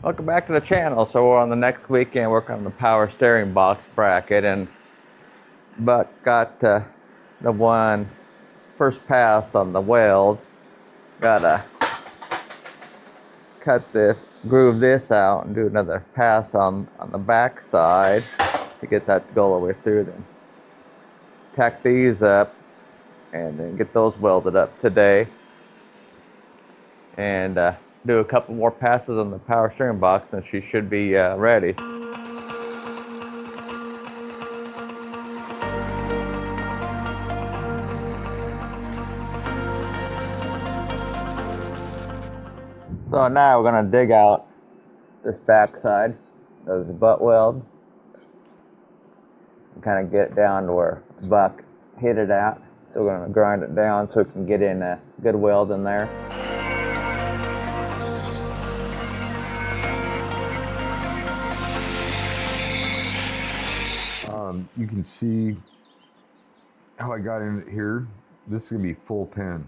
Welcome back to the channel. So we're on the next weekend working on the power steering box bracket, and Buck got the one first pass on the weld. Gotta cut this, groove this out, and do another pass on the back side to get that to go all the way through. Then tack these up and then get those welded up today, and do a couple more passes on the power steering box, and she should be ready. So now we're gonna dig out this back side. There's a butt weld. Kind of get it down to where Buck hit it at. So we're gonna grind it down so we can get in a good weld in there. You can see how I got in here. This is gonna be full pin.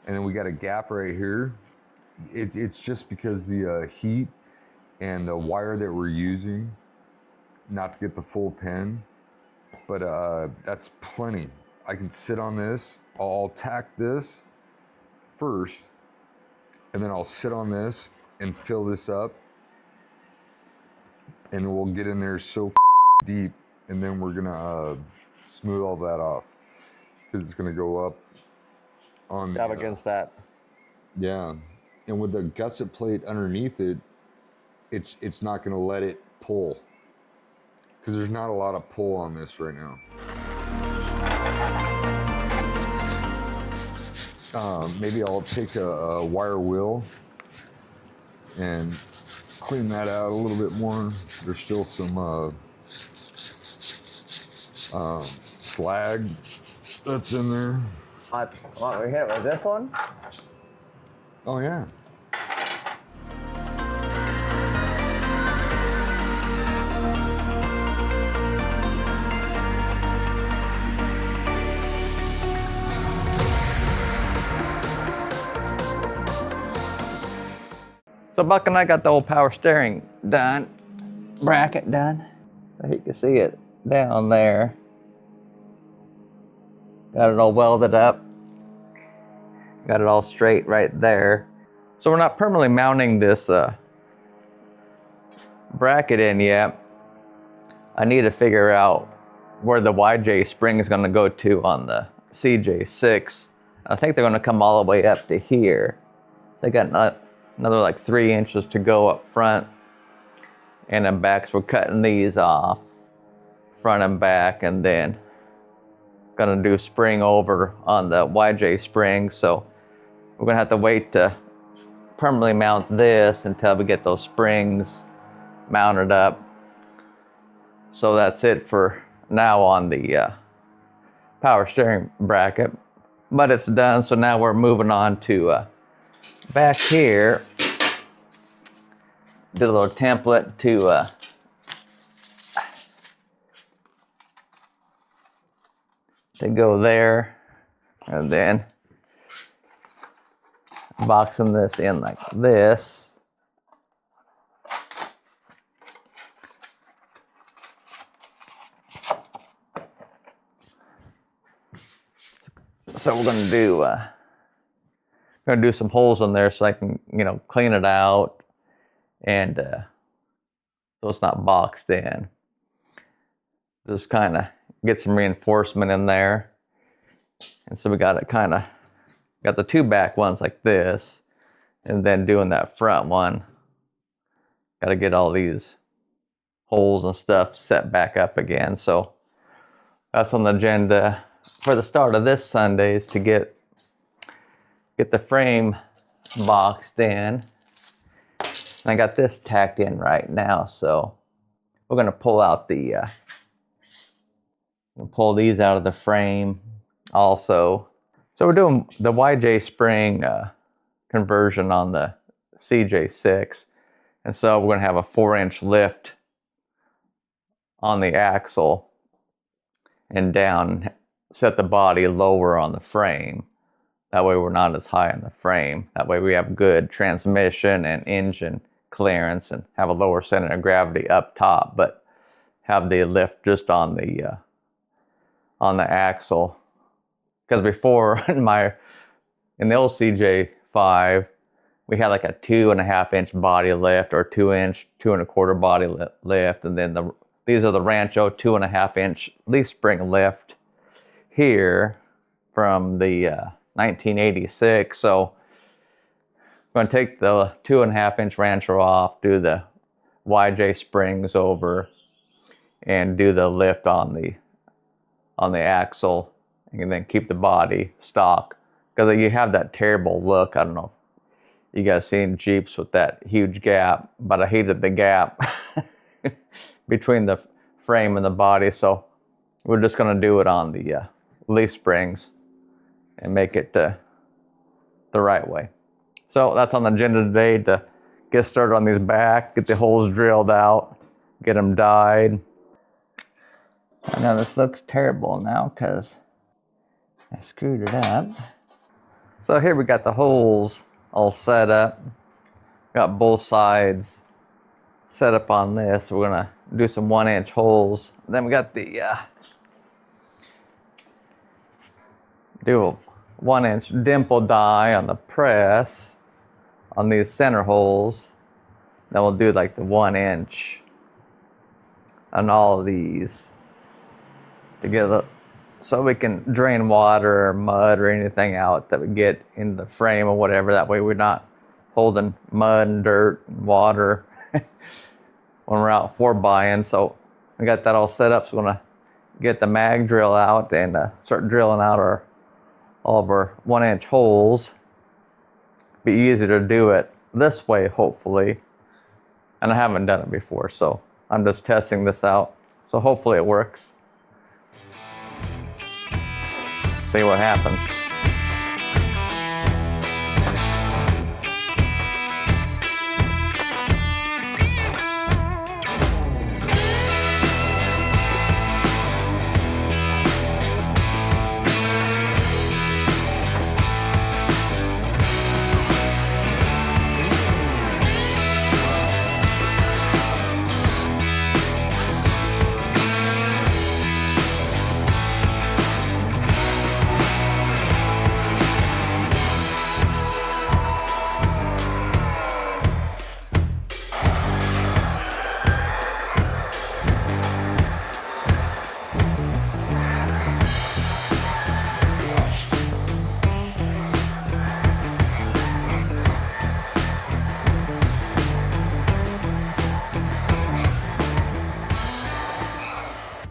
And then we got a gap right here. It's just because the heat and the wire that we're using, not to get the full pin, but that's plenty. I can sit on this, I'll tack this first, and then I'll sit on this and fill this up, and we'll get in there so deep, and then we're gonna smooth all that off, because it's gonna go up on Up against that. Yeah, and with the gusset plate underneath it, it's not gonna let it pull, because there's not a lot of pull on this right now. Maybe I'll take a wire wheel and clean that out a little bit more. There's still some slag that's in there. What we hit with this one? Oh yeah. So Buck and I got the old power steering done, bracket done. You can see it down there. Got it all welded up. Got it all straight right there. So we're not permanently mounting this bracket in yet. I need to figure out where the YJ spring is going to go to on the CJ6. I think they're going to come all the way up to here. So I got another like 3 inches to go up front and then back. So we're cutting these off, front and back, and then gonna do spring over on the YJ spring. So we're gonna have to wait to permanently mount this until we get those springs mounted up. So that's it for now on the power steering bracket, but it's done. So now we're moving on to back here. Did a little template to go there, and then boxing this in like this. So we're gonna do some holes in there so I can, clean it out, and so it's not boxed in. Just kind of get some reinforcement in there. And so we got the 2 back ones like this, and then doing that front one. Got to get all these holes and stuff set back up again. So that's on the agenda for the start of this Sunday, is to get the frame boxed in. And I got this tacked in right now, so we're gonna pull out pull these out of the frame also. So we're doing the YJ spring conversion on the CJ6, and so we're gonna have a 4-inch lift on the axle and down, set the body lower on the frame. That way we're not as high on the frame. That way we have good transmission and engine clearance and have a lower center of gravity up top, but have the lift just on the axle. Because before in the old CJ5, we had like a 2.5 inch body lift or 2 inch, 2.25 body lift, and then these are the Rancho 2.5 inch leaf spring lift here from the 1986. So I'm going to take the 2.5 inch Rancho off, do the YJ springs over, and do the lift on the axle, and then keep the body stock, because you have that terrible look. I don't know if you guys seen Jeeps with that huge gap, but I hated the gap between the frame and the body, so we're just going to do it on the leaf springs and make it the right way. So that's on the agenda today, to get started on these back, get the holes drilled out, get them dyed. I know this looks terrible now because I screwed it up. So here we got the holes all set up. Got both sides set up on this. We're gonna do some 1 inch holes. Then we got the do a 1 inch dimple die on the press on these center holes. Then we'll do like the 1 inch on all of these to get it, so we can drain water or mud or anything out that we get in the frame or whatever. That way we're not holding mud and dirt and water when we're out 4-buying. So we got that all set up. So we're gonna get the mag drill out and start drilling out all of our 1 inch holes. Be easier to do it this way, hopefully. And I haven't done it before, so I'm just testing this out. So hopefully it works. See what happens.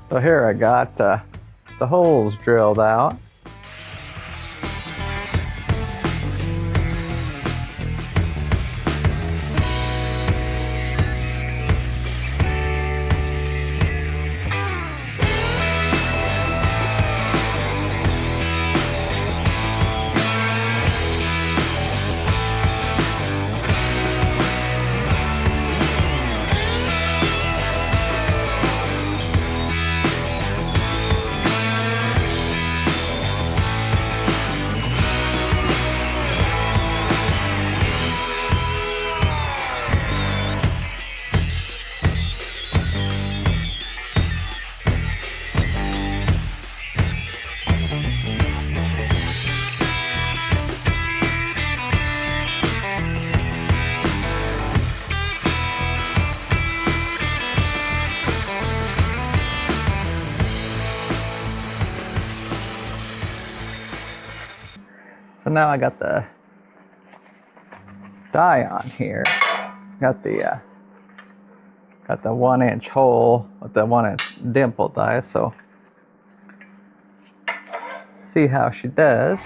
So here I got the holes drilled out. So now I got the die on here. Got the 1 inch hole with the 1 inch dimple die. So see how she does.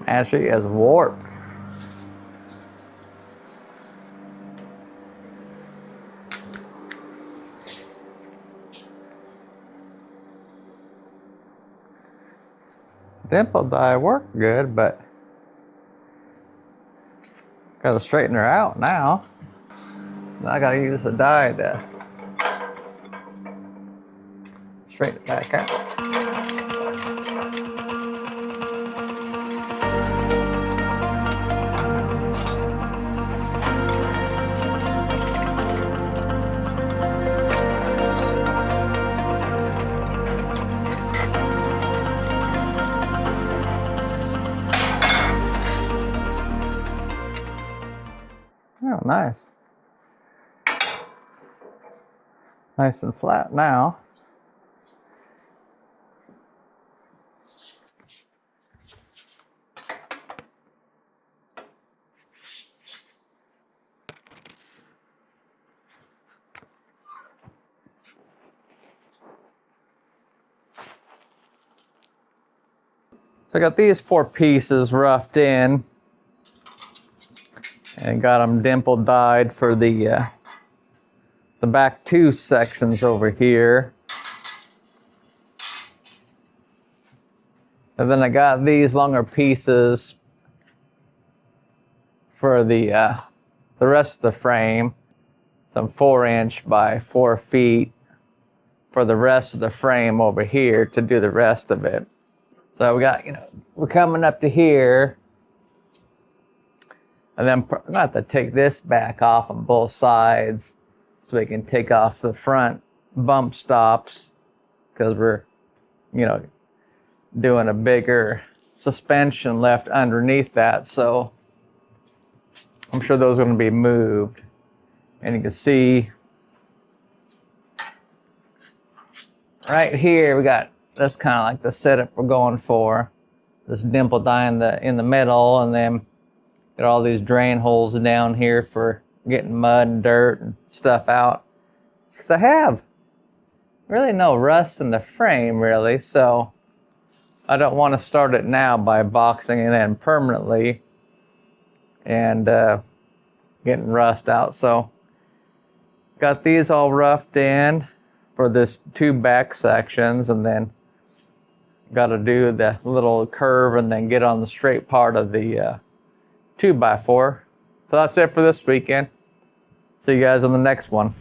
And she is warped. dimple die worked good, but gotta straighten her out now. Now I gotta use the die to straighten it back out. Oh, nice. Nice and flat now. So I got these 4 pieces roughed in and got them dimple dyed for the back 2 sections over here. And then I got these longer pieces for the rest of the frame. Some 4" by 4 feet for the rest of the frame over here to do the rest of it. So we got, we're coming up to here. And then I'm gonna have to take this back off on both sides so we can take off the front bump stops, because we're, doing a bigger suspension left underneath that. So I'm sure those are gonna be moved. And you can see right here, we got, that's kind of like the setup we're going for. This dimple die in the middle, and then got all these drain holes down here for getting mud and dirt and stuff out. Because I have really no rust in the frame, really, so I don't want to start it now by boxing it in permanently and getting rust out. So got these all roughed in for this 2 back sections, and then got to do the little curve and then get on the straight part of the 2x4. So that's it for this weekend. See you guys on the next one.